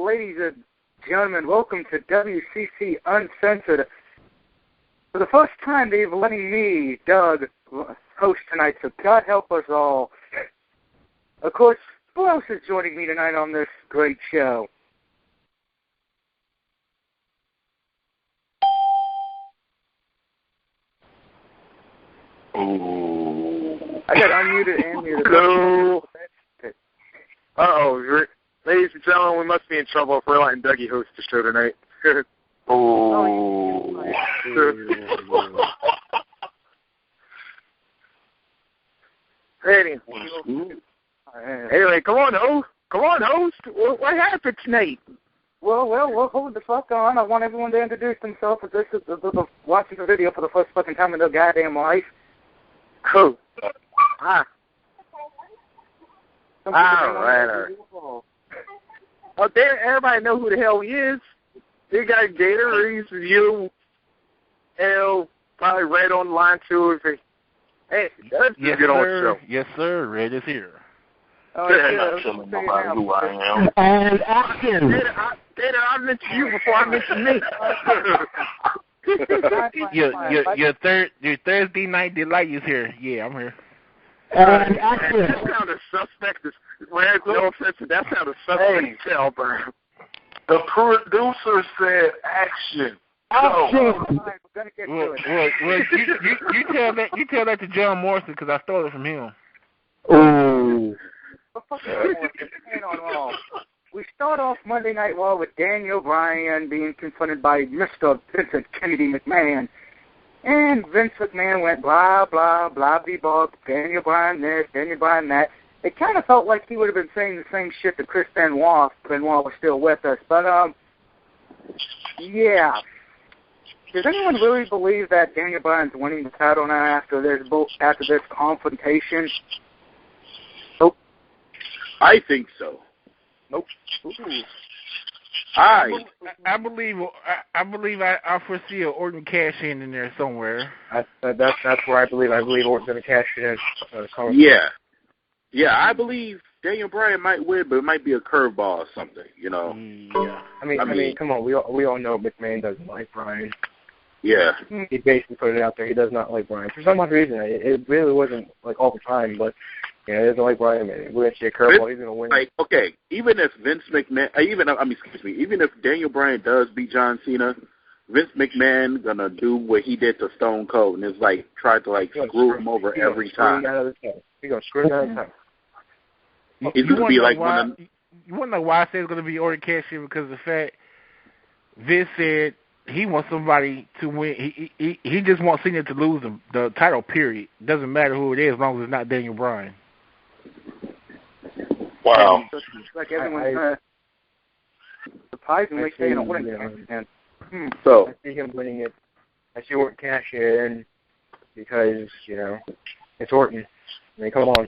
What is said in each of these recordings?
Ladies and gentlemen, welcome to WCC Uncensored. For the first time, they've letting me, Doug, host tonight, so God help us all. Of course, who else is joining me tonight on this great show? Ooh. I got unmuted and muted. Hello. Uh-oh. Ladies and gentlemen, we must be in trouble if we're letting Dougie host the show tonight. Oh. Anyway, come on, host. What happened tonight? Well, hold the fuck on. I want everyone to introduce themselves. This is watching the video for the first fucking time in their goddamn life. Cool. All right. Oh, there, everybody know who the hell he is. They got Gator, he's you, L, probably Red on the line too. Hey, that's yes, good on the sir. show. Yes, sir. Red is here. Oh, I'm yeah, not telling nobody who I am. And action. Gator, I mentioned you before I mentioned me. Your Thursday night delight is here. Yeah, I'm here. And action. That sounded suspect. Red, no offense, that sounded suspect as hell, bro. The producer said action. Action. Well, you tell that to John Morrison because I stole it from him. Ooh. We start off Monday Night Raw with Daniel Bryan being confronted by Mr. Vincent Kennedy McMahon. And Vince McMahon went blah, blah, blah, blah, Daniel Bryan this, Daniel Bryan that. It kind of felt like he would have been saying the same shit to Chris Benoit if Benoit was still with us. But, yeah. Does anyone really believe that Daniel Bryan's winning the title now after this confrontation? Nope. I think so. Nope. I believe I foresee an Orton cash in there somewhere. That's where I believe Orton's going to cash in. Yeah, I believe Daniel Bryan might win, but it might be a curveball or something, you know. Yeah. I mean, come on, we all know McMahon doesn't like Bryan. Yeah. He basically put it out there. He does not like Bryan for some odd reason. It really wasn't like all the time, but he doesn't like Bryan. We're going to see a curveball. He's going to win. Like, okay, even if even if Daniel Bryan does beat John Cena, Vince McMahon gonna do what he did to Stone Cold, and it's like try to screw him over every time. He's gonna screw him out of the time. He's gonna be like one of. You want to know why I say it's gonna be Orton cash in? Because of the fact Vince said he wants somebody to win. He just wants Cena to lose the title. Period. Doesn't matter who it is, as long as it's not Daniel Bryan. Wow. Like everyone's surprisingly saying Orton. So I see him winning it. I see Orton cash in because it's Orton. I mean, come on.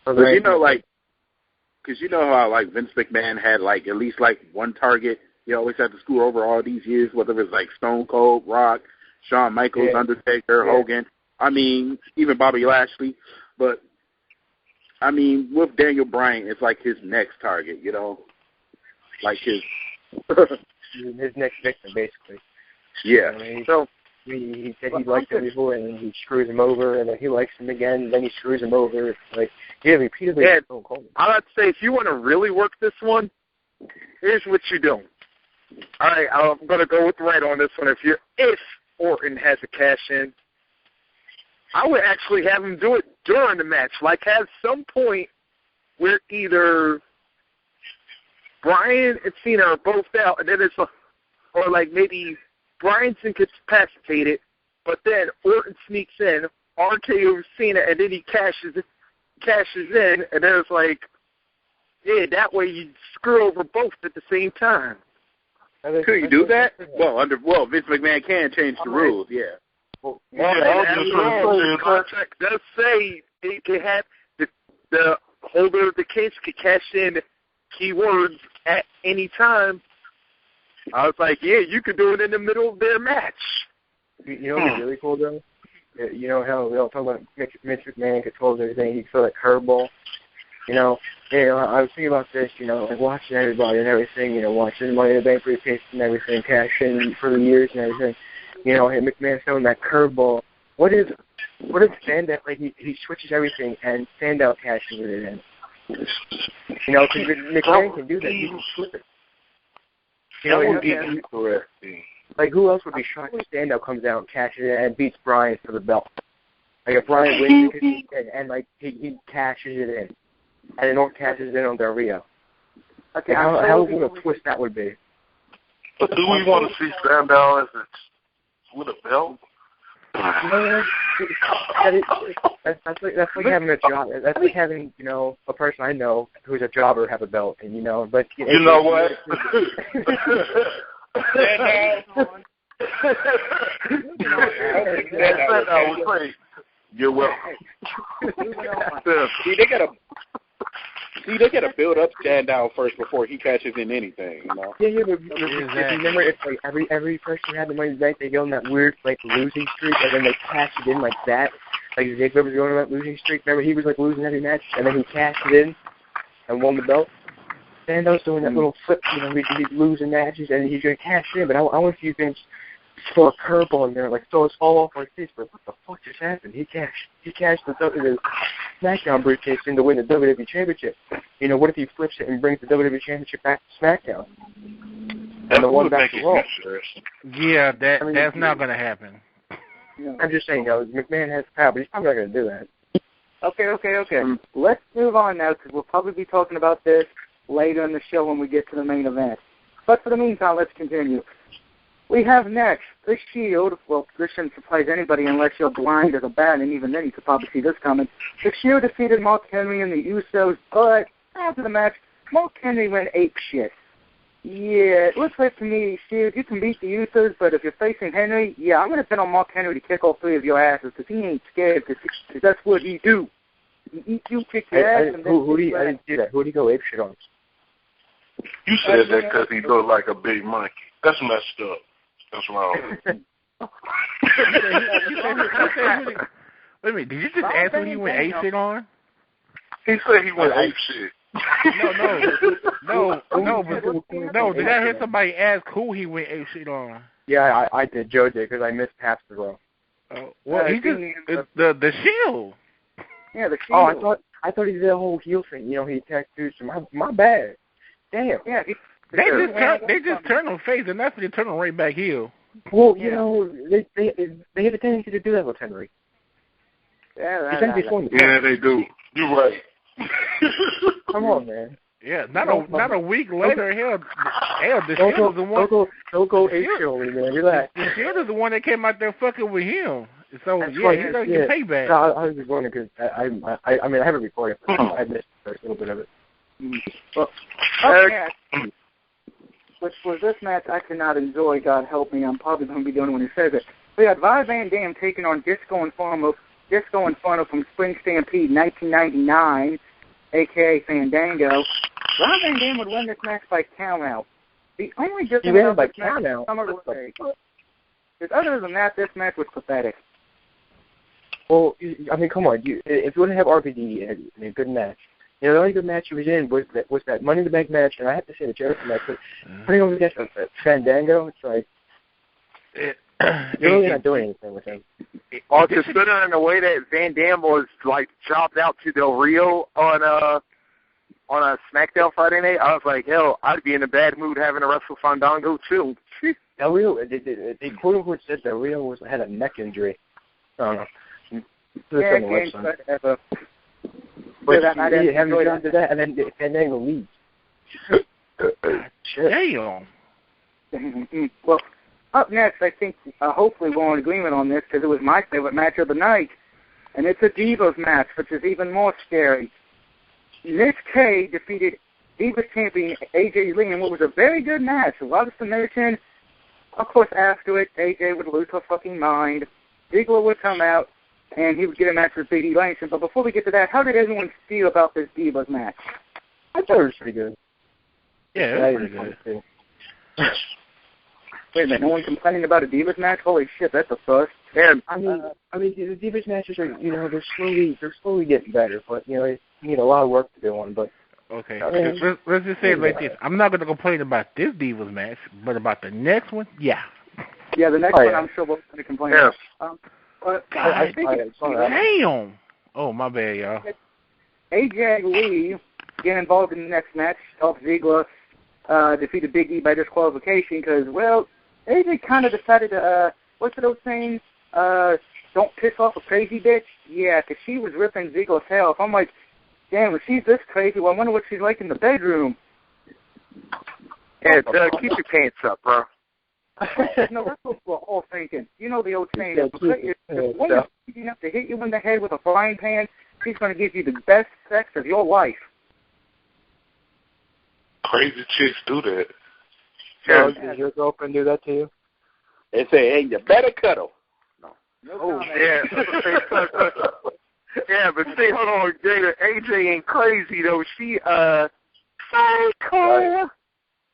But because you know how Vince McMahon had at least one target. He always had to screw over all these years, whether it was Stone Cold, Rock, Shawn Michaels, Undertaker, Hogan. I mean, even Bobby Lashley. But I mean, with Daniel Bryan, it's his next target. His next victim, basically. Yeah. So he said he liked him before, and then he screws him over, and then he likes him again, and then he screws him over. Repeatedly. Yeah, I'd say if you want to really work this one, here's what you do. All right, I'm going to go with Red on this one. If Orton has a cash in, I would actually have him do it during the match. Have some point where either Bryan and Cena are both out, and then it's maybe Bryan's incapacitated, but then Orton sneaks in, RKO Cena, and then he cashes in, and then it's that way you screw over both at the same time. Could you do that? Well, Vince McMahon can change the rules, yeah. The contract does say it can have the holder of the case could cash in keywords at any time. I was you could do it in the middle of their match. You know what's really cool, though? You know how we all talk about Vince McMahon controls everything. He throw that curveball. What I was thinking about this, like watching everybody and everything, watching Money in the Bank briefcase and everything, cash in for the years and everything. And McMahon throwing that curveball. What if Sandow, like he switches everything and Sandow cashes it in? Because McMahon can do that. He can flip it. That would be interesting. Like, who else would be shocked if Sandow comes out and cashes it and beats Bryan for the belt? Like, if Bryan wins and he cashes it in. And then Orton cashes it in on Del Rio. Okay, how good a twist that would be. But do we want to see Sandow as with a belt? That's like having a job. That's like having, a person I know who's a jobber have a belt, and but you know what? You're welcome. See, they gotta build up Sandow first before he catches in anything, Yeah, but remember, it's like every person had the Money in the Bank, they go on that weird losing streak, and then they cash it in like that. Like Jake Weber's going on that losing streak. Remember, he was losing every match, and then he cashed it in and won the belt. Sandow's doing that little flip, he's losing matches, and he's going to cash it in. But I want to see Vince throw a curveball in there, throw us all off like this. But what the fuck just happened? He cashed the SmackDown briefcase in to win the WWE Championship. What if he flips it and brings the WWE Championship back to SmackDown? And the one back to Raw. Yeah, that's not going to happen. I'm just saying, McMahon has power, but he's probably not going to do that. Okay. Let's move on now, because we'll probably be talking about this later in the show when we get to the main event. But for the meantime, let's continue. We have next The Shield. Well, this shouldn't surprise anybody unless you're blind as a bat, and even then you could probably see this coming. The Shield defeated Mark Henry and the Usos, but after the match, Mark Henry went apeshit. Yeah, it looks like to me, Shield, you can beat the Usos, but if you're facing Henry, yeah, I'm going to bet on Mark Henry to kick all three of your asses, because he ain't scared, because that's what he do. He eat you, kick your ass, and then... I didn't see that. Who did he go apeshit on? You said that because he looked like a big monkey. That's messed up. That's wrong. Wait a minute, did you just ask who he went apeshit on? He said he went apeshit. No. Did I hear somebody ask who he went apeshit on? Yeah, I did. Joe did, because I missed half the row. Well, he just the Shield. Yeah, the Shield. Oh, I thought he did a whole heel thing. He attacked dudes. My bad. Damn. Yeah. They just turn on face, and that's when they turn on right back heel. Well, they have a tendency to do that with Henry. Yeah, they do. You're right. Come on, man. Yeah, not a week later. The Shield is the one. Don't go apeshit, man. Relax. The Shield is the one that came out there fucking with him. So that's he's gonna get payback. No, I was just wondering because I haven't recorded, but I missed a little bit of it. Well, which was this match I could not enjoy. God help me, I'm probably going to be doing it when he says it. We had Vi Van Dam taking on Disco Inferno from Spring Stampede 1999, a.k.a. Fandango. Vi Van Dam would win this match by count-out. The only difference about this match is other than that, this match was pathetic. Well, come on. If you want to have RVD in a good match, the only good match he was in was that Money in the Bank match, and I have to say the Jericho match, but putting over against Fandango, it's like, you're really not doing anything with him. Well, considering the way that Van Dam was, chopped out to Del Rio on a SmackDown Friday night, I was like, hell, I'd be in a bad mood having to wrestle Fandango, too. Del Rio, they quote-unquote said Del Rio had a neck injury. I don't know. But you haven't gone to that, and then Fandango leaves. Damn. Well, up next, I think hopefully we're in agreement on this because it was my favorite match of the night, and it's a Divas match, which is even more scary. Nick Kay defeated Divas champion AJ Lee in what was a very good match. A lot of submission. Of course, after it, AJ would lose her fucking mind. Ziggler would come out, and he would get a match with Big E Langston. But before we get to that, how did everyone feel about this Divas match? I thought it was pretty good. Yeah, it was pretty good. Wait a minute, no one complaining about a Divas match? Holy shit, that's a first. Yeah, I mean, the Divas matches are, they're slowly getting better, but they need a lot of work to do on. But Okay, let's just say it like this. I'm not going to complain about this Divas match, but about the next one, yeah. Yeah, the next one I'm sure we're going to complain about. But I think damn. Oh, my bad, y'all. AJ Lee getting involved in the next match, Dolph Ziggler defeated Big E by disqualification because, well, AJ kind of decided to, what's those things? Don't piss off a crazy bitch? Yeah, because she was ripping Ziggler's hair off. I'm like, damn, if she's this crazy, well, I wonder what she's like in the bedroom. Yeah, keep your pants up, bro. No, that's what we're all thinking. You know the old saying, if a woman's enough to hit you in the head with a frying pan, she's going to give you the best sex of your life. Crazy chicks do that. So, does your girlfriend do that to you? They say, hey, you better cuddle. Oh, yeah. Yeah, but see, hold on, Jada. AJ ain't crazy, though. She, psycho.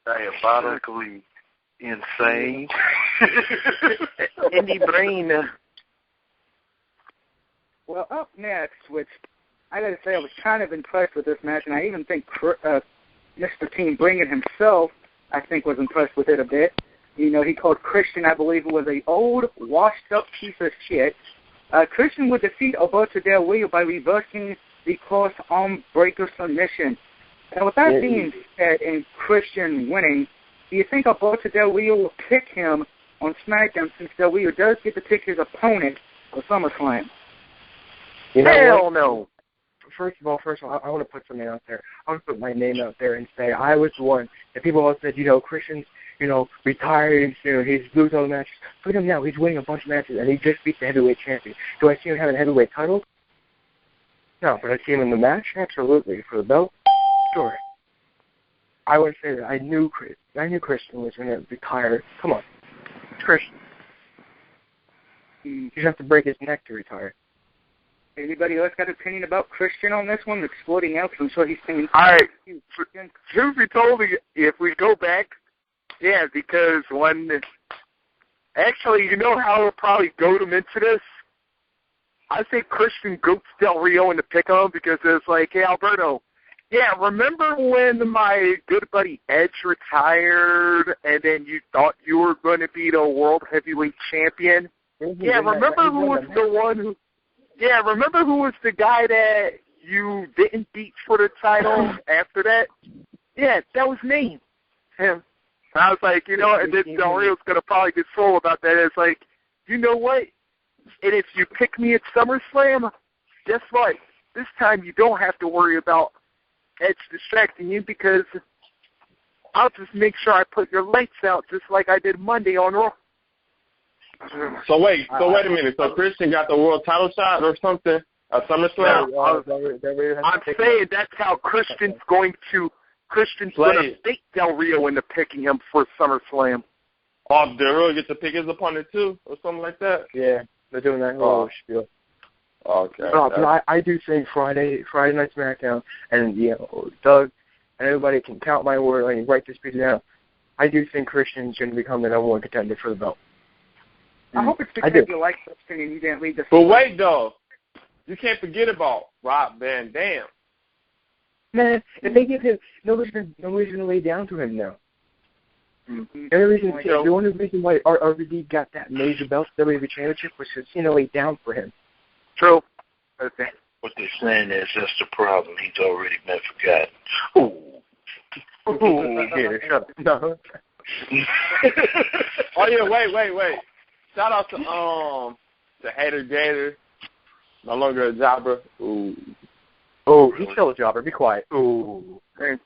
Diabolically insane. In the brain. Well, up next, which I got to say I was kind of impressed with this match, and I even think Mr. Team Bring It himself, I think, was impressed with it a bit. You know, he called Christian, I believe, was an old, washed-up piece of shit. Christian would defeat Alberto Del Rio by reversing the cross arm breaker submission. And with that being said, and Christian winning, do you think Alberto Del Rio will pick him on SmackDown since Del Rio does get to pick his opponent for SummerSlam? You know Hell what? no. First of all, I want to put something out there. I want to put my name out there and say I was the one that people all said, Christian's, retired, he's losing all the matches. Look at him now. He's winning a bunch of matches, and he just beat the heavyweight champion. Do I see him having a heavyweight title? No, but I see him in the match? Absolutely. For the belt? Sure. I would say that I knew Christian was going to retire. Come on. It's Christian. You just have to break his neck to retire. Anybody else got an opinion about Christian on this one? Exploding out, I'm sure he's saying... All right. Truth be told, if we go back, yeah, because when... Actually, you know how we'll probably goad him into this? I think Christian goats Del Rio into pick him because it's like, hey, Alberto, yeah, remember when my good buddy Edge retired and then you thought you were going to be the world heavyweight champion? Yeah, remember who was the one who... Yeah, remember who was the guy that you didn't beat for the title after that? Yeah, that was me. Him. I was like, and then Del Rio's going to probably get sold about that. It's like, you know what? And if you pick me at SummerSlam, guess what? This time you don't have to worry about Edge distracting you because I'll just make sure I put your lights out just like I did Monday on Raw. So wait a minute. So Christian got the world title shot or something at SummerSlam? I'm saying that's how Christian's going to bait Del Rio into picking him for SummerSlam. Oh, Del Rio gets to pick his opponent too, or something like that. Yeah, they're doing that whole spiel. Okay. But I do think Friday Night SmackDown, and Doug and everybody can count my word. I mean, write this piece down. I do think Christian's going to become the number one contender for the belt. I hope it's because you like Christian and you didn't leave the... But wait, though. You can't forget about Rob Van Dam. Man, if they give him... Nobody's going to lay down to him now. Mm-hmm. The only reason why RVD got that major belt, WWE Championship, was because Cena laid down for him. True. Okay. What they're saying is that's the problem. He's already been forgotten. Ooh, yeah, shut up. No. Oh, yeah, wait. Shout out to Hater Gator. No longer a jobber. Ooh. Oh, he's still a jobber. Be quiet. Ooh. Wow.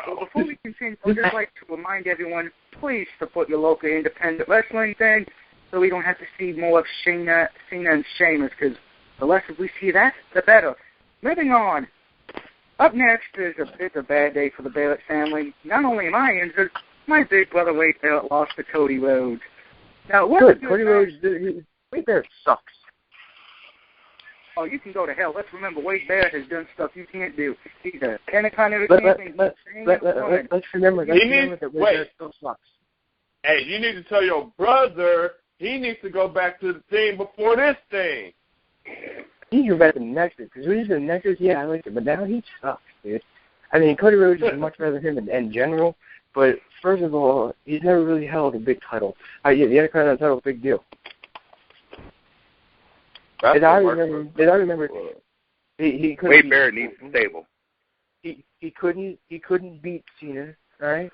Well, before we continue, I'd just like to remind everyone, please support your local independent wrestling thing so we don't have to see more of Cena and Sheamus, because the less we see that, the better. Moving on. Up next is it's a bad day for the Barrett family. Not only am I injured, my big brother Wade Barrett lost to Cody Rhodes. Now, Cody Rhodes, Wade Barrett sucks. Oh, you can go to hell. Let's remember, Wade Barrett has done stuff you can't do. He's a Intercontinental champion. Let's remember that Wade Barrett still sucks. Hey, you need to tell your brother he needs to go back to the team before this thing. He's better than Nexus, because when he's in Nexus, yeah, I like it, but now he sucks, dude. I mean, Cody Rhodes is much better than him in general, but first of all, he's never really held a big title. The Intercontinental title is a big deal. Did I remember? He couldn't. Wade Barrett needs a stable. He couldn't beat Cena, all right?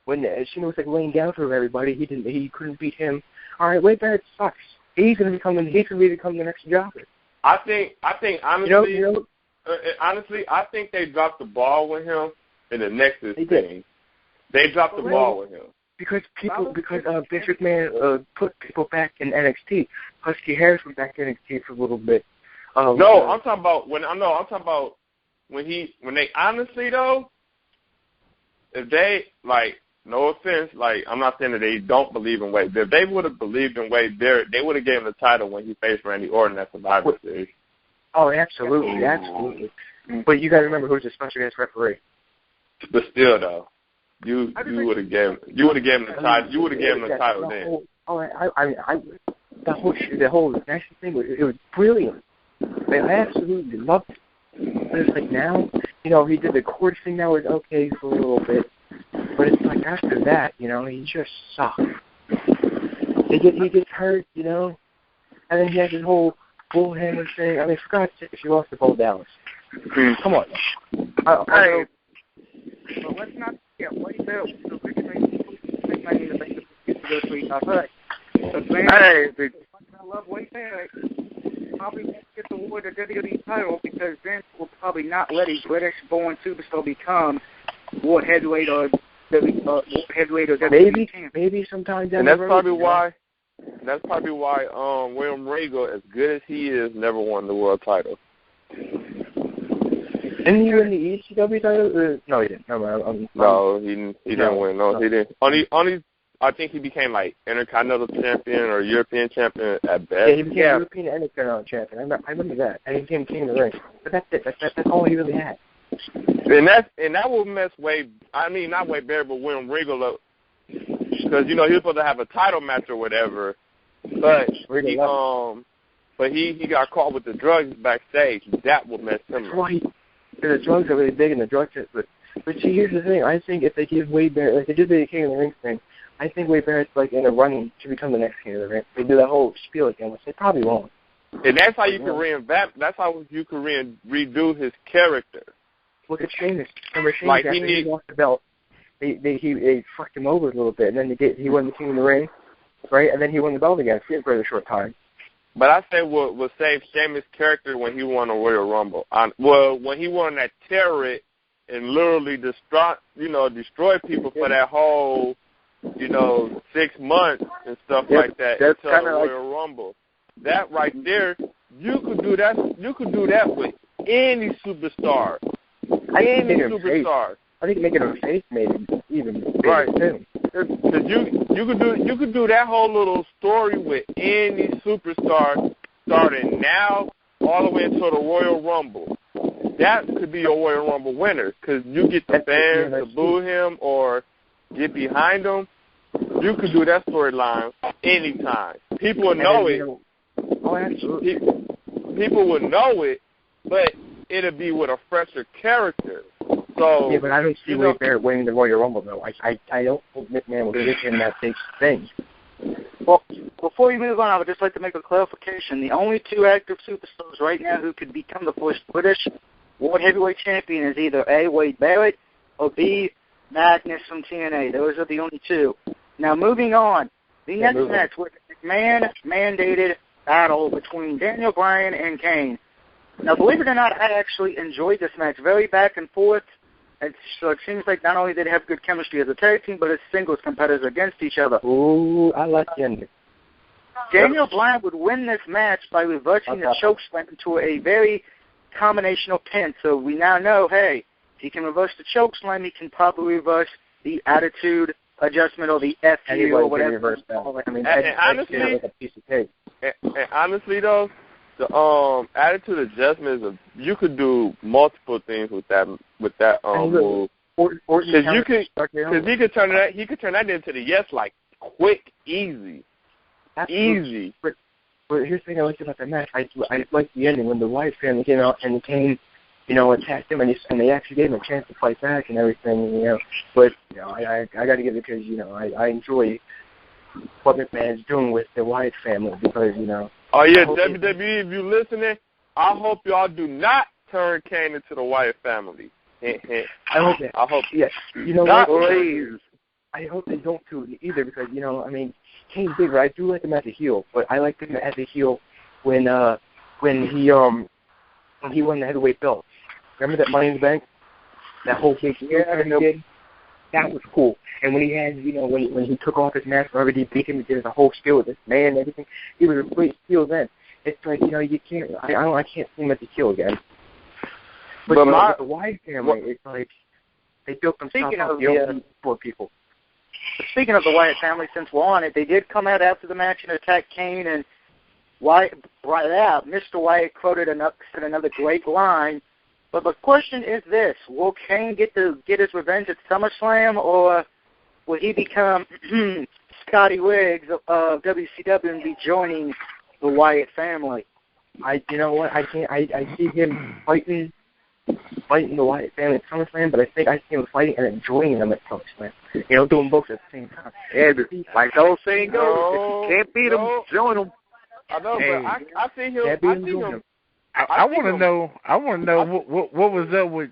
When Cena was like laying down for everybody, he couldn't beat him. All right, Wade Barrett sucks. He's gonna become the next jobber. I think honestly, honestly, I think they dropped the ball with him in the Nexus thing. They dropped the ball with him. Because Vince McMahon put people back in NXT. Husky Harris was back in NXT for a little bit. I'm talking about when they honestly though, if they like, no offense, like I'm not saying that they don't believe in Wade. If they would have believed in Wade Barrett, they would have given him the title when he faced Randy Orton at Survivor Series. Oh, absolutely. But you got to remember who's the special guest referee. But still, though, you would have given him the title. You would have given him the title then. The whole national thing was brilliant. I absolutely loved it. But it's like now, he did the court thing. That was okay for a little bit, but it's like after that, he just sucks. He gets hurt, and then he has his whole bullhammer thing. I mean, for God's sake, she lost to Bo Dallas. Come on. Hey, but let's not forget Wade Barrett was originally making the basic this week. I love Wade Barrett. Probably won't get the award the WWE title because Vince will probably not let a British-born superstar become world heavyweight or WWE champion. Maybe sometimes. And that's probably why. That's probably why William Regal, as good as he is, never won the world title. Didn't he win the ECW title? No, he didn't. No, he didn't win. No, he didn't. Only I think he became like Intercontinental Champion or European Champion at best. Yeah, he became European and Intercontinental Champion. I remember that. And he became King of the Ring. But that's it. That's all he really had. And that will mess not Wade Barrett, but William Regal up. Because, he was supposed to have a title match or whatever. But he got caught with the drugs backstage. That will mess him up. Right. The drugs are really big in the drug test. But see, here's the thing. I think if they give Wade Barrett, like they did the King of the Ring thing, I think Wade Barrett's like in a running to become the next King of the Ring. They do that whole spiel again, which they probably won't. And that's how you can revamp. That's how you can redo his character. Look at Sheamus. Remember Sheamus after he lost the belt? They fucked him over a little bit, and then he won the King of the Ring, right? And then he won the belt again for a short time. But I say what saved Sheamus' character when he won a Royal Rumble. When he won that terrorist and literally destroyed people for that whole 6 months and stuff like that until the Royal Rumble. That right there, you could do that. You could do that with any superstar. Any superstar. I think making him a face made him even bigger right. too. Because you could do that whole little story with any superstar, starting now all the way until the Royal Rumble. That could be your Royal Rumble winner because you get the fans to boo him or get behind him. You could do that storyline anytime. People would know it. Oh, absolutely. People would know it, but it'll be with a fresher character. So yeah, but I don't see Wade Barrett winning the Royal Rumble though. I don't think McMahon will give him that big thing. Well, before we move on, I would just like to make a clarification. The only two active superstars right now who could become the first British World Heavyweight Champion is either A, Wade Barrett, or B, Magnus from TNA. Those are the only two. Now, moving on. The next match was a McMahon-mandated battle between Daniel Bryan and Kane. Now, believe it or not, I actually enjoyed this match. Very back and forth. So it seems like not only did they have good chemistry as a tag team, but as singles competitors against each other. Ooh, I like the ending. Daniel Bryan would win this match by reversing the chokeslam into a very combinational pin. So we now know, hey, if he can reverse the chokeslam, he can probably reverse the attitude adjustment or the FU or whatever. Honestly, like a piece of cake. And honestly, though, the attitude adjustment you could do multiple things with that move. Because he could turn that into the yes like quick, easy. Easy. But here's the thing I liked about that match. I liked the ending when the Wyatt family came out and Kane attacked him, and they actually gave him a chance to fight back and everything, But, I got to give it because, I enjoy what McMahon's doing with the Wyatt family because, Oh, yeah, WWE, if you're listening, I hope y'all do not turn Kane into the Wyatt family. I hope that. Yes. Please. I hope they don't too either because, Kane's bigger. I do like him as a heel, but I liked him as a heel when he won the heavyweight belt. Remember that Money in the Bank? That whole big he did? That was cool. And when he had, when he took off his mask, or he beat him, he did a whole spiel with his man and everything. He was a great heel then. It's like, you can't, I can't see him as a heel again. But with the Wyatt family, it's like they built themselves up. They don't need poor people. Speaking of the Wyatt family, since we're on it, they did come out after the match and attack Kane, and Wyatt brought it out. Mr. Wyatt quoted said another great line. But the question is this: will Kane get his revenge at SummerSlam, or will he become Scotty Riggs of WCW and be joining the Wyatt family? You know what? I see him fighting the Wyatt family at SummerSlam, but I think I see him fighting and then joining them at SummerSlam. Doing both at the same time. Yeah, like the old saying goes, if you can't beat them, join them. I know, but I see him. I want to know. What was up with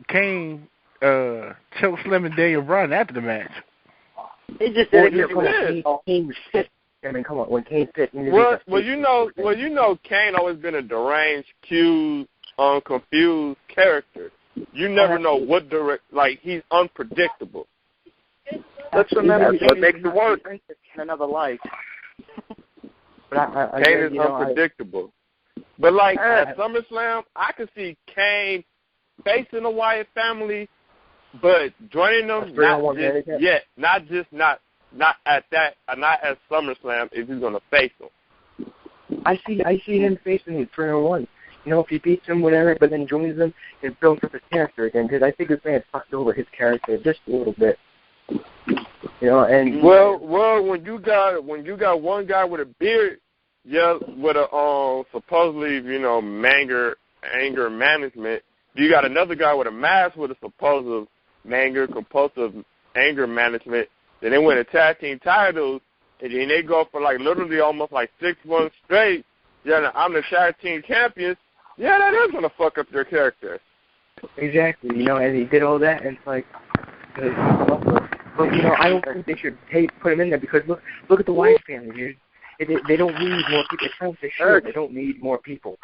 Kane choke slamming Daniel Bryan after the match. He just did it. Kane was pissed. I mean, come on, when Kane's pissed. Kane always been a deranged, confused character. You never know what he's unpredictable. Let's remember, what makes it work in another light. But Kane is unpredictable. But at SummerSlam, I could see Kane facing the Wyatt family, but joining them not at SummerSlam if he's gonna face them. I see him facing him 3-1. If he beats him, whatever, but then joins them and builds up his character again. Because I think this man fucked over his character just a little bit. And when you got one guy with a beard. Yeah, with a supposedly, anger management. You got another guy with a mask with a supposed compulsive anger management. Then they win a tag team titles, and then they go for literally almost 6 months straight. Yeah, I'm the tag team champions. Yeah, that is gonna fuck up their character. Exactly, and he did all that, and it's like, but I don't think they should put him in there because look at the Wyatt family, dude. They don't need more people. It sounds like sure they don't need more people.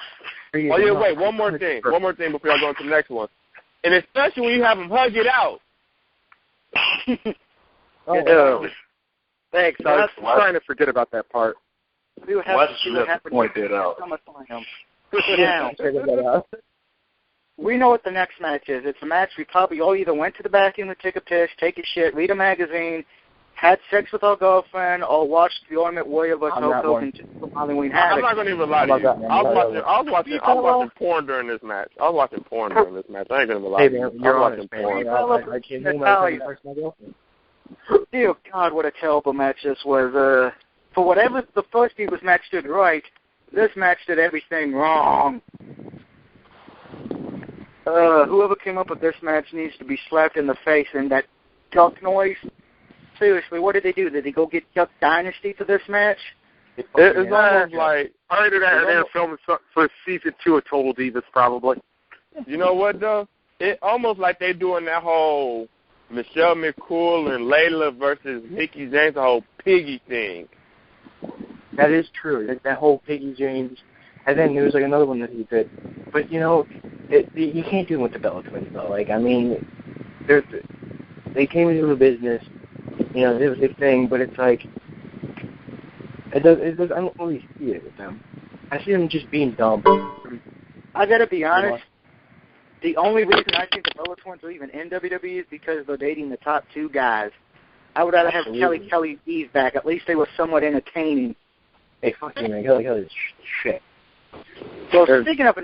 Wait, one more thing before I go into the next one. And especially when you have them hug it out. Thanks. I was trying to forget about that part. We would have to see what happened. Point that out. Now, we know what the next match is. It's a match we probably all either went to the bathroom to take a piss, take a shit, read a magazine, had sex with our girlfriend, or watched The Ultimate Warrior vs. Hulk Hogan from Halloween Havoc. I'm not going to even lie to you. I was watching porn during this match. I ain't going to lie to you. I was watching porn. I can't name my girlfriend. Dear God, what a terrible match this was. For whatever the first Divas match did right, this match did everything wrong. Whoever came up with this match needs to be slapped in the face, and that duck noise. Seriously, what did they do? Did they go get Duck Dynasty for this match? It's almost like... I heard that they're filming for season 2 of Total Divas, probably. You know what, though? It almost like they're doing that whole Michelle McCool and Layla versus Mickie James, the whole Piggy thing. That is true. That whole Piggy James. And then there was another one that he did. But, you can't do it with the Bella Twins, though. They came into the business. It was a thing, but it's like, I don't really see it with them. I see them just being dumb. I gotta be honest, the only reason I think the Bella Twins are even in WWE is because they're dating the top 2 guys. I would rather have Kelly Bees back. At least they were somewhat entertaining. Hey, fuck you, man. Kelly's shit. So speaking of a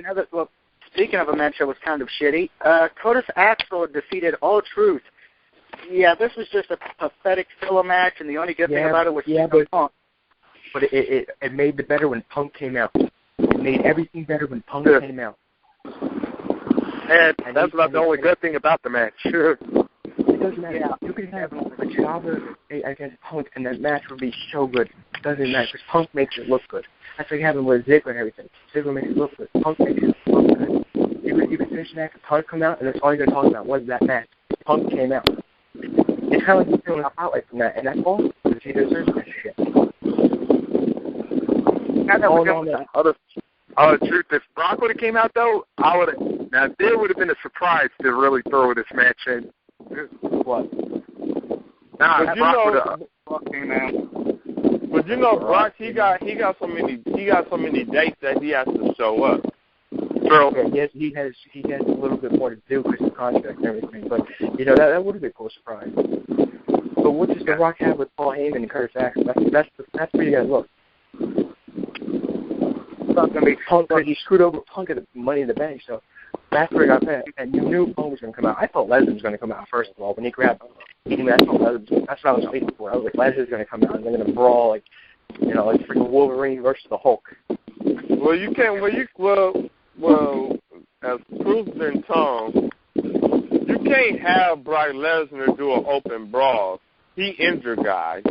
match that was kind of shitty, Curtis Axel defeated R-Truth. Yeah, this was just a pathetic filler match, and the only good thing about it was Punk. But it made the better when Punk came out. It made everything better when Punk came out. And that's about the only good thing about the match. It doesn't matter. Yeah. You could have a jobber against Punk, and that match would be so good. It doesn't matter, because Punk makes it look good. That's like having with Ziggler and everything. Ziggler makes it look good. Punk makes it look good. You could finish that, Punk come out, and that's all you're going to talk about was that match. Punk came out. It's kind of like he's feeling an outlet from that, and that's all. Because he deserves that shit. The truth, if Brock would have came out, though, now there would have been a surprise to really throw this match in. What? Nah, Brock came out. But you know, Brock, he got so many dates that he has to show up. True. Yeah, he has a little bit more to do because of contract and everything. But that would have been a cool surprise. But what does The Rock have with Paul Heyman and Curtis Axel? That's where you gotta look. It's not gonna be Punk, but he screwed over Punk at Money in the Bank, so that's where he got that. And you knew Punk was gonna come out. I thought Lesnar was gonna come out first of all when he grabbed him. That's what I was waiting for. I was like, Lesnar's gonna come out and they're gonna brawl like freaking Wolverine versus the Hulk. Well, as proven been told, you can't have Brock Lesnar do an open brawl. He injured guys.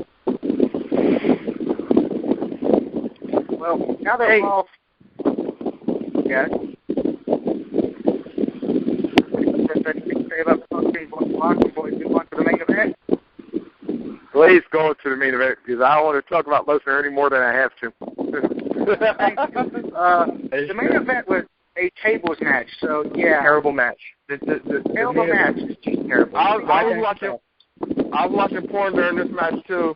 Well, now that we're all... Yeah? Anything to say about talking Brock before we move on to the main event? Please go to the main event, because I don't want to talk about Lesnar any more than I have to. The main event was a tables match, so yeah. Terrible match. Terrible match. Just terrible. I was watching porn during this match too.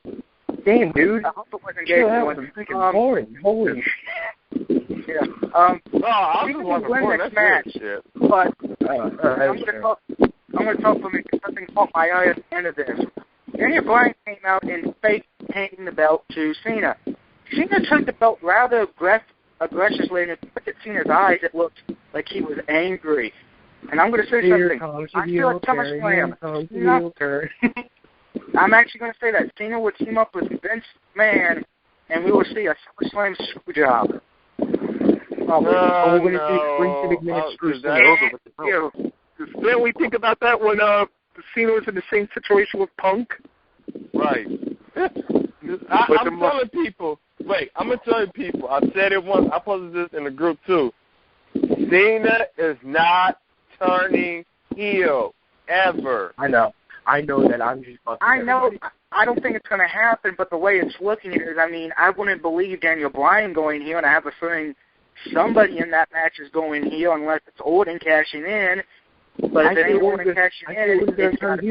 Damn, dude. I hope it wasn't gay. That was freaking boring. Holy shit. Yeah. I was just watching porn. That's match, shit. But I'm going to talk for me because something caught my eye at the end of this. Daniel Bryan came out and fake handing the belt to Cena. Cena took the belt rather aggressively, and if you look at Cena's eyes, it looked like he was angry. And I'm going to say something. I feel like SummerSlam. I'm actually going to say that Cena would team up with Vince McMahon, and we will see a SummerSlam screw job. We're going to see Vince McMahon screw Cena over with the belt. Didn't we think about that when Cena was in the same situation with Punk? Right. I'm telling people. Wait, I'm going to tell you people. I said it once. I posted this in the group, too. Cena is not turning heel, ever. I know that. I'm just fucking I know. I don't think it's going to happen, but the way it's looking is, I wouldn't believe Daniel Bryan going heel, and I have a feeling somebody in that match is going heel unless it's Orton cashing in. But if anyone Orton cashing in, it's going to be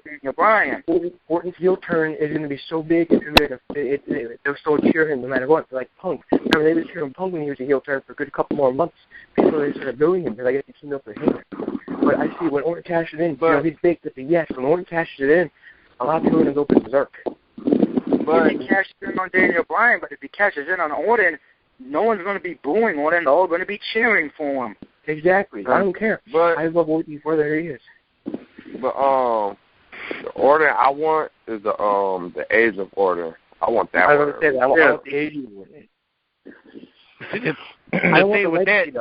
Daniel Bryan. Orton's heel turn is going to be so big, they'll still cheer him no matter what. Like Punk. Remember, they were cheering Punk when he was a heel turn for a good couple more months before they started booing him because I guess he came up with him. But I see when Orton cashes in, he's big at the yes. When Orton cashes it in, a lot of people are going to go berserk. But he cashes in on Daniel Bryan, but if he cashes in on Orton, no one's going to be booing Orton. They're all going to be cheering for him. Exactly. I don't care. But I love Orton for there he is. But the Orton I want is the Age of Orton. I want that. I was going to say that. I want the Age of Orton. I don't want the legacy,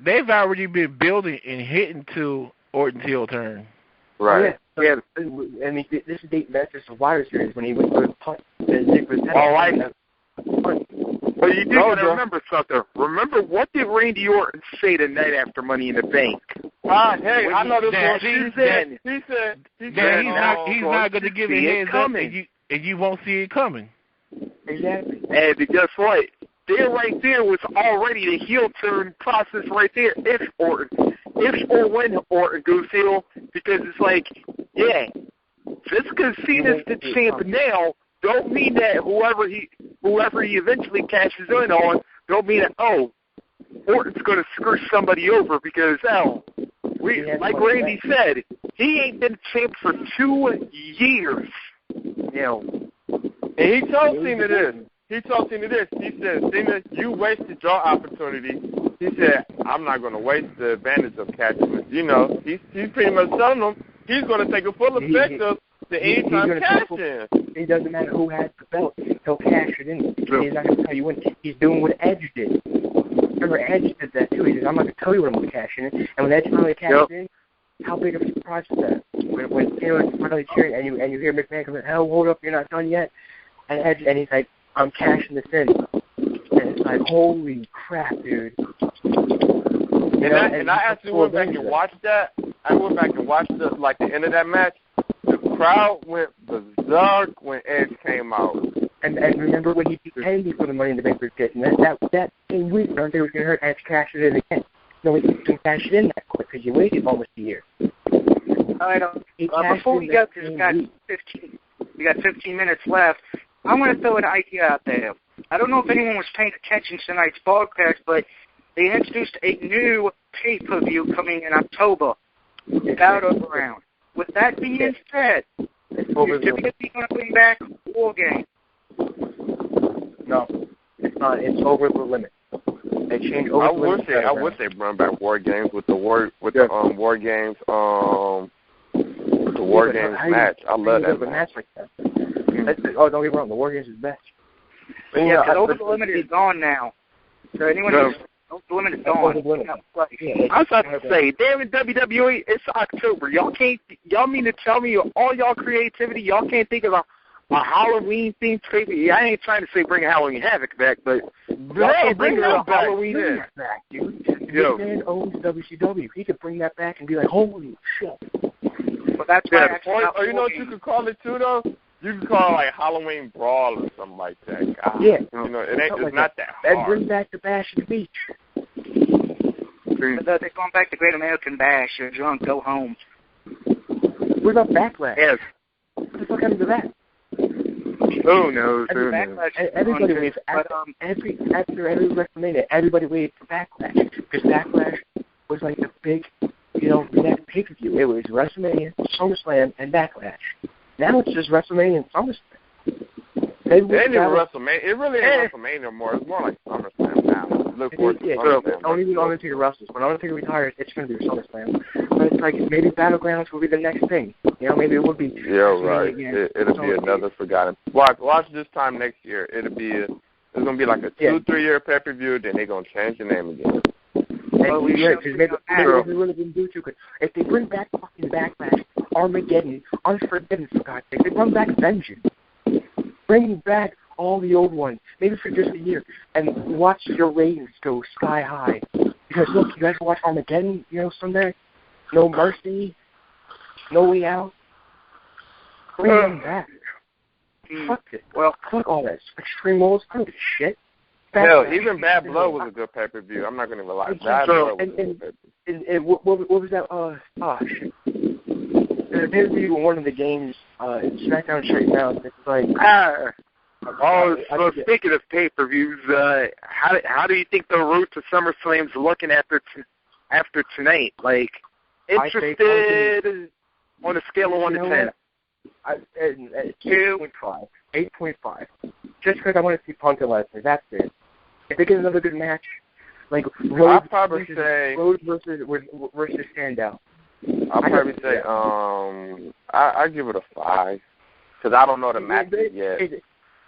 they've already been building and hitting to Orton's heel turn. Right. Yeah. This is dating back to Survivor Series when he went to Punk. But you do got to remember something. Remember, what did Randy Orton say the night after Money in the Bank? Hey, I know this one. He said he's not going to give a heads up, and you won't see it coming. Exactly. And guess what? There right there was already the heel turn process right there. If or when Orton goes heel, because it's like, yeah, just because Cena's the champ now, don't mean that whoever he eventually cashes in on, don't mean that, Orton's going to screw somebody over because, like Randy said, he ain't been champ for 2 years. And he told Cena this. He said, Cena, you wasted your opportunity. He said, I'm not going to waste the advantage of catching it. He's pretty much telling him he's going to take a full effect of the anytime cash in. It doesn't matter who has the belt. He'll cash it in. He's not going to tell you when. He's doing what Edge did. remember Edge did that too. He said, I'm not going to tell you when I'm going to cash in. And when Edge finally cashed in, how big of a surprise was that? When Cena was finally cheering and you hear McMahon come in, hell, hold up, you're not done yet. And Edge, and he's like, I'm cashing this in. And it's like, holy crap, dude. And I actually went back and watched that. I went back and watched the end of that match. The crowd went berserk when Edge came out. And remember when he beat Andy for the Money in the Bank briefcase, and that same week, I think it was going to hurt Edge cash it in again. No, he didn't cash it in that quick because you waited almost a year. I don't. Before we go, because we got 15 minutes left. I'm going to throw an idea out there. I don't know if anyone was paying attention to tonight's broadcast, but they introduced a new pay-per-view coming in October, Battleground. With that being said, is WWE going to bring back War Games? No, it's not. It's over the limit. They changed over the limit. I would say bring back War Games with the War Games match. I love that match. Like that. Oh, don't get me wrong. The War Games is best. But yeah, because Over the Limit is gone now. So anyone who's Over the Limit is gone. I was about to say, damn it, WWE, it's October. Y'all mean to tell me all y'all creativity, y'all can't think of a Halloween themed crazy? I ain't trying to say bring Halloween Havoc back, but bring the Halloween back, dude. Yo, man owns WCW. He could bring that back and be like, holy shit. But that's why or you know what you could call it too, though? You could call it like Halloween Brawl or something like that. God, yeah. You know, it's not that hard. And bring back the Bash at the Beach. They're going back to Great American Bash. You're drunk, go home. What about Backlash? Yes. What the fuck happened to that? Who knows? Everybody waits. After every WrestleMania, everybody waited for Backlash. Because Backlash was like the big, next pay-per-view. It was WrestleMania, SummerSlam, and Backlash. Now it's just WrestleMania and SummerSlam. It really ain't WrestleMania anymore. It's more like SummerSlam now. Look forward to SummerSlam. Only when Undertaker wrestles. When Undertaker retires, it's going to be SummerSlam. But it's like maybe Battlegrounds will be the next thing. Maybe it would be. Yeah, right. It'll be another forgotten. Watch this time next year. It's going to be like a 2-3 year pay-per-view. Then they're going to change the name again. Well, maybe what we really didn't do too good. If they bring back fucking Backlash, Armageddon, Unforgiven, for God's sake, they bring back Vengeance. Bring back all the old ones, maybe for just a year, and watch your ratings go sky high. Because look, you guys watch Armageddon, someday? No Mercy, No Way Out. Bring them back. Fuck it. Well, fuck all that. Extreme Rules, I don't give a shit. Hell, even Bad Blood was a good pay-per-view. I'm not going to lie. Bad Blood was a good pay-per-view. And what was that? Shit. The pay-per-view one of the games, SmackDown Straight Now, it's like... So speaking of pay-per-views, how do you think the road to SummerSlam's looking after tonight? Like, interested on a scale of 1 to 10? 8.5. 8.5. Just because I want to see Punk and Lesnar, that's it. If they get another good match, like Rhodes versus Sandow. I'll probably say I give it a 5 because I don't know the matches yet.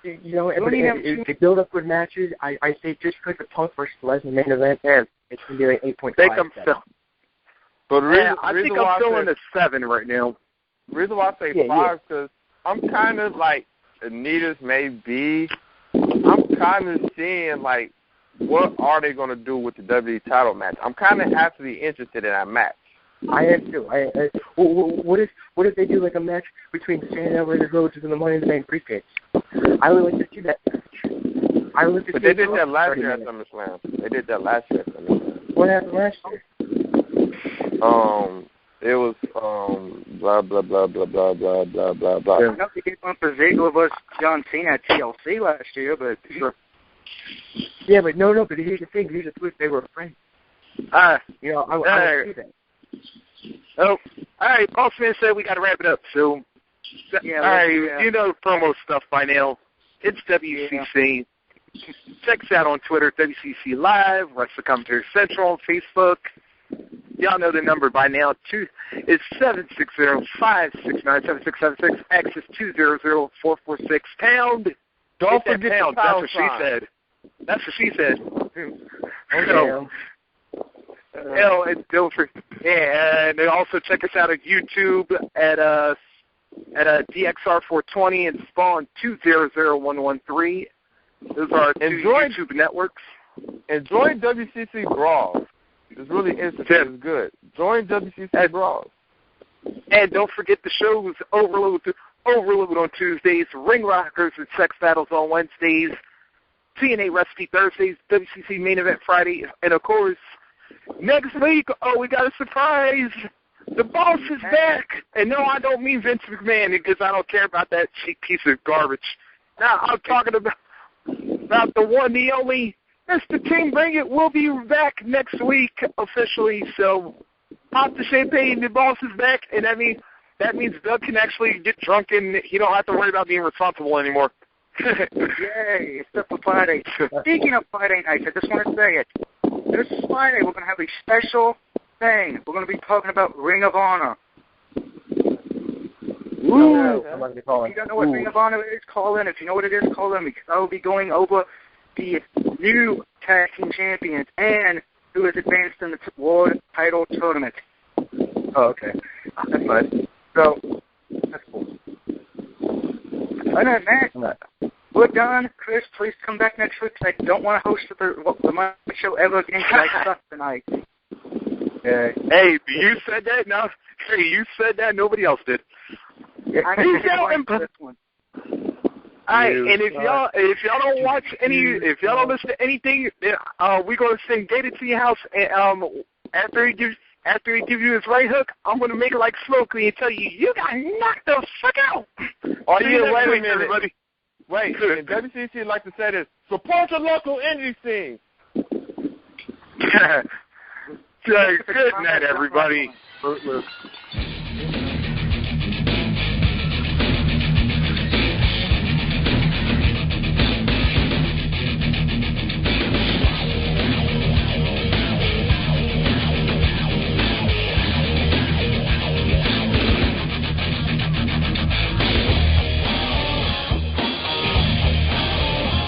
If they build up good matches, I say just because the Punk versus Lesnar main event, it's going to be like 8.5. I think I'm feeling a 7 right now. The reason why I say 5 because I'm kind of like Anita's may be. I'm kind of seeing like what are they going to do with the WWE title match. I'm kind of actually interested in that match. I am too. What if they do like a match between Sandow and Rhodes in the Money in the Bank briefcase? I would like to see that match. But they did that last year at SummerSlam. What happened last year? It was blah blah blah blah blah blah blah blah blah. I know they did one for Ziggler versus John Cena at TLC last year, but yeah, but no. But here's the thing. Here's the twist. They were friends. I would see that. Oh, all right. Paul Smith said we got to wrap it up. So, all right, you know the promo stuff by now. It's WCC. Check us out on Twitter, WCC Live, Wrestling Commentary Central on Facebook. Y'all know the number by now. It's 760-569-7676. Access 200-446 #. Don't forget pound. the That's what she said. That's what she said. And don't forget, and also check us out at YouTube at DXR420 and Spawn 200113. Those are our two YouTube networks. And join WCC Brawls. It's really interesting. It's good. Join WCC Brawls. And don't forget the shows Overload on Tuesdays, Ring Rockers and Sex Battles on Wednesdays, TNA Recipe Thursdays, WCC Main Event Friday, and of course, next week, we got a surprise. The boss is back. And no, I don't mean Vince McMahon because I don't care about that cheap piece of garbage. Now, I'm talking about the one, the only, Mr. King Bring It will be back next week officially. So, pop the champagne, the boss is back, and that means Doug can actually get drunk and he don't have to worry about being responsible anymore. Yay, it's the Friday. Speaking of Friday nights, I just want to say it. This Friday, we're going to have a special thing. We're going to be talking about Ring of Honor. Ooh. I'm not going to call if you don't know what Ring of Honor is, call in. If you know what it is, call in, because I will be going over the new tag team champions and who has advanced in the world title tournament. Oh, okay. That's fine. So, that's cool. Other than that, we're done. Chris, please come back next week, because I don't want to host my show ever again, because I suck tonight. Hey, you said that? No. Hey, you said that. Nobody else did. Yeah, I need to this one. Alright, and if y'all don't watch if y'all don't listen to anything, we're gonna send Gator to your house, and after he gives you his right hook, I'm gonna make it like Smokey and tell you got knocked the fuck out. Oh yeah, wait a minute. Everybody. Wait, and WCC like to say this: support your local indie scene. Good night, everybody.